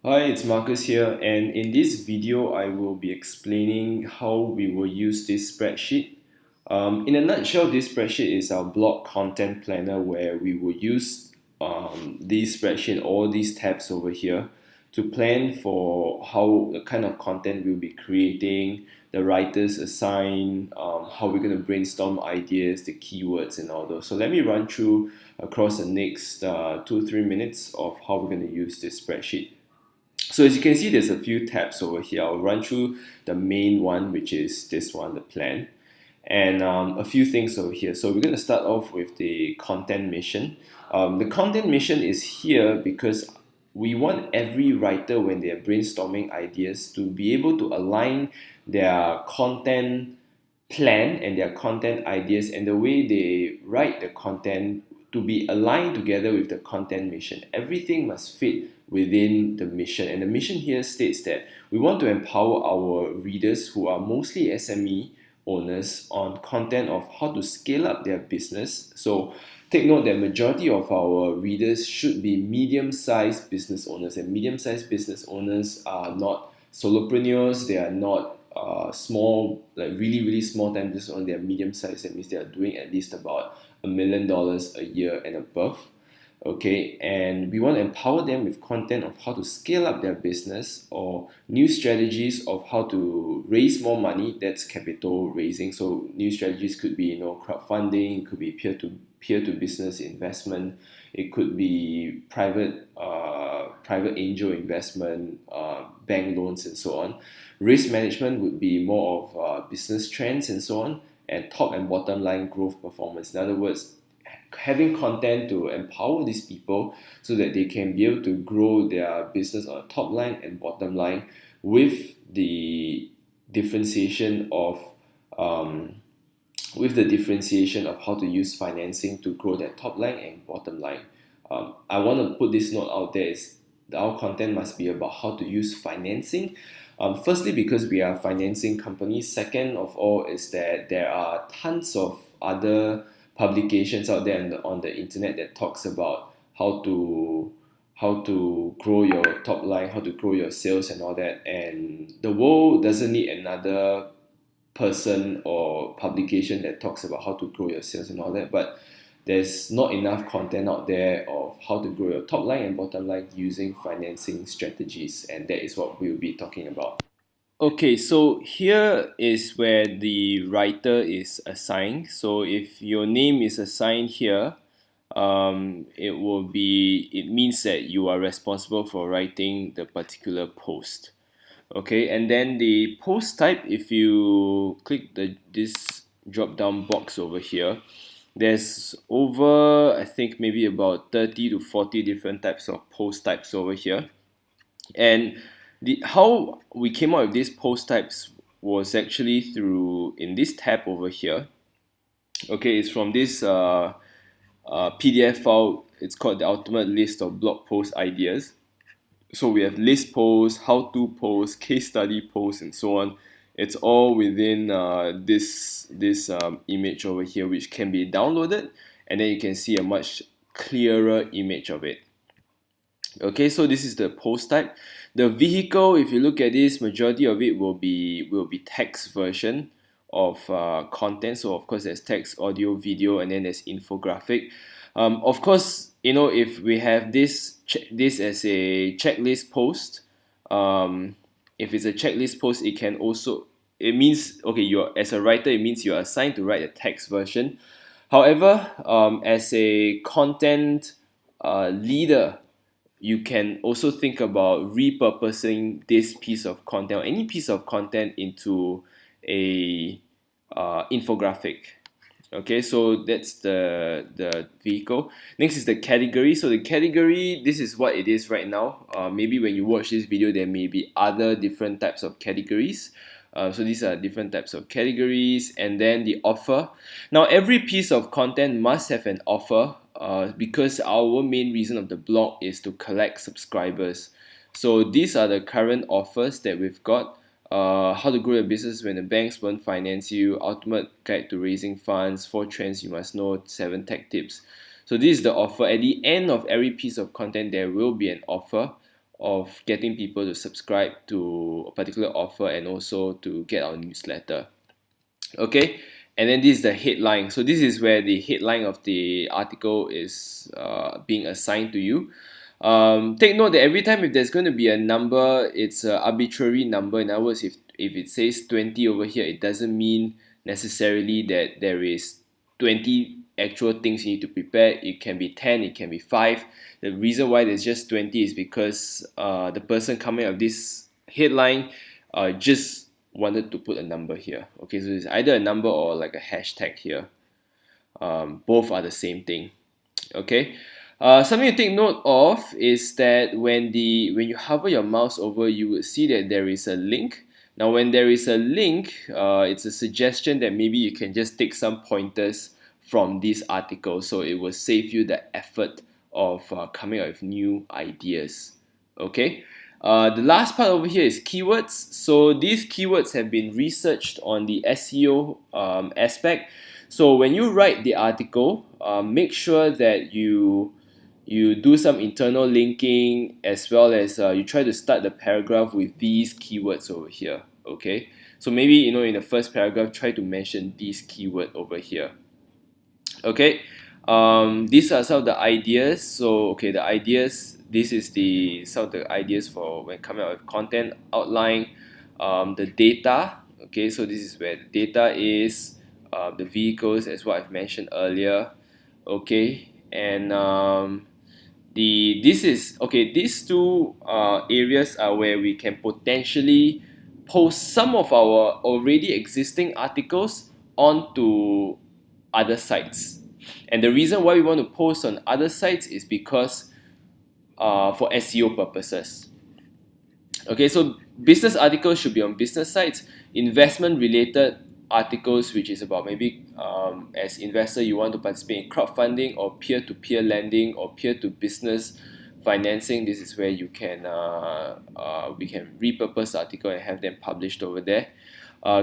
Hi, it's Marcus here, and in this video, I will be explaining how we will use this spreadsheet. In a nutshell, this spreadsheet is our blog content planner where we will use this spreadsheet, all these tabs over here, to plan for how the kind of content we'll be creating, the writers assign, how we're going to brainstorm ideas, the keywords, and all those. So let me run through across the next 2-3 minutes of how we're going to use this spreadsheet. So as you can see, there's a few tabs over here. I'll run through the main one, which is this one, the plan, and a few things over here. So we're going to start off with the content mission. The content mission is here because we want every writer, when they're brainstorming ideas, to be able to align their content plan and their content ideas and the way they write the content to be aligned together with the content mission. Everything must fit within the mission. And the mission here states that we want to empower our readers, who are mostly SME owners, on content of how to scale up their business. So take note that majority of our readers should be medium-sized business owners, and medium-sized business owners are not solopreneurs, they are not small, like really small time business owners. They are medium-sized. That means they are doing at least about $1 million a year and above. Okay, and we want to empower them with content of how to scale up their business, or new strategies of how to raise more money. That's capital raising. So new strategies could be, crowdfunding, it could be peer to business investment, it could be private angel investment, bank loans, and so on. Risk management would be more of business trends and so on, and top and bottom line growth performance. In other words, having content to empower these people so that they can be able to grow their business on the top line and bottom line, with the differentiation of um, how to use financing to grow that top line and bottom line. I want to put this note out there: is our content must be about how to use financing. Firstly, because we are a financing company. Second of all, is that there are tons of other publications out there on the internet that talks about how to grow your top line, how to grow your sales, and all that. And the world doesn't need another person or publication that talks about how to grow your sales and all that. But there's not enough content out there of how to grow your top line and bottom line using financing strategies, and that is what we'll be talking about. Okay, so here is where the writer is assigned. So if your name is assigned here, it means that you are responsible for writing the particular post. Okay, and then the post type, if you click this drop down box over here, there's over, I think, maybe about 30 to 40 different types of post types over here. And how we came up with these post types was actually through, in this tab over here. Okay, it's from this PDF file. It's called the ultimate list of blog post ideas. So we have list posts, how-to posts, case study posts, and so on. It's all within this image over here, which can be downloaded, and then you can see a much clearer image of it. Okay, so this is the post type. The vehicle, if you look at this, majority of it will be text version of content. So of course there's text, audio, video, and then there's infographic. Of course, if we have this as a checklist post, if it's a checklist post, it means, okay, you're, as a writer, it means you're assigned to write a text version. However, as a content leader, you can also think about repurposing this piece of content, or any piece of content, into a infographic. Okay, so that's the vehicle. Next is the category. So the category, this is what it is right now. Maybe when you watch this video, there may be other different types of categories. So these are different types of categories. And then the offer. Now every piece of content must have an offer, because our main reason of the blog is to collect subscribers. So these are the current offers that we've got. How to grow your business when the banks won't finance you, ultimate guide to raising funds, 4 trends you must know, 7 tech tips. So this is the offer. At the end of every piece of content, there will be an offer of getting people to subscribe to a particular offer and also to get our newsletter. Okay, and then this is the headline. So this is where the headline of the article is being assigned to you. Take note that every time if there's going to be a number, it's an arbitrary number. In other words, if it says 20 over here, it doesn't mean necessarily that there is 20 actual things you need to prepare. It can be 10, it can be 5. The reason why there's just 20 is because the person coming up with this headline just wanted to put a number here. Okay, so it's either a number or like a hashtag here. Both are the same thing. Okay. Something to take note of is that when you hover your mouse over, you will see that there is a link. Now, when there is a link, it's a suggestion that maybe you can just take some pointers from this article, so it will save you the effort of coming up with new ideas. Okay. The last part over here is keywords. So these keywords have been researched on the SEO aspect. So when you write the article, make sure that you do some internal linking, as well as you try to start the paragraph with these keywords over here. Okay, so maybe in the first paragraph, try to mention this keyword over here. Okay, these are some of the ideas. So okay, the ideas. This is some of the ideas for when coming out with content outline. The data. Okay, so this is where the data is. The vehicles, as what I've mentioned earlier. Okay, and these two areas are where we can potentially post some of our already existing articles onto other sites. And the reason why we want to post on other sites is because for SEO purposes. Okay, so business articles should be on business sites. Investment related articles, which is about maybe as investor you want to participate in crowdfunding or peer-to-peer lending or peer-to-business financing, this is where you can we can repurpose the article and have them published over there.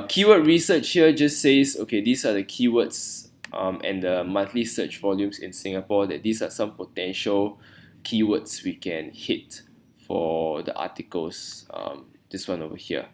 Keyword research here just says, okay, these are the keywords and the monthly search volumes in Singapore, that these are some potential keywords we can hit for the articles. This one over here.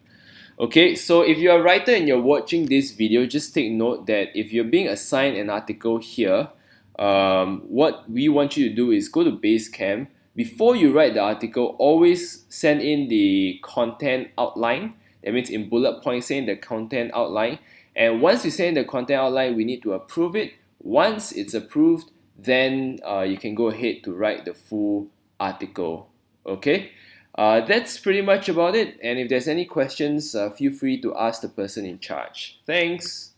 Okay, so if you're a writer and you're watching this video, just take note that if you're being assigned an article here, what we want you to do is go to Basecamp. Before you write the article, always send in the content outline. That means in bullet points, send the content outline. And once you send the content outline, we need to approve it. Once it's approved, then you can go ahead to write the full article. Okay. That's pretty much about it. And if there's any questions, feel free to ask the person in charge. Thanks.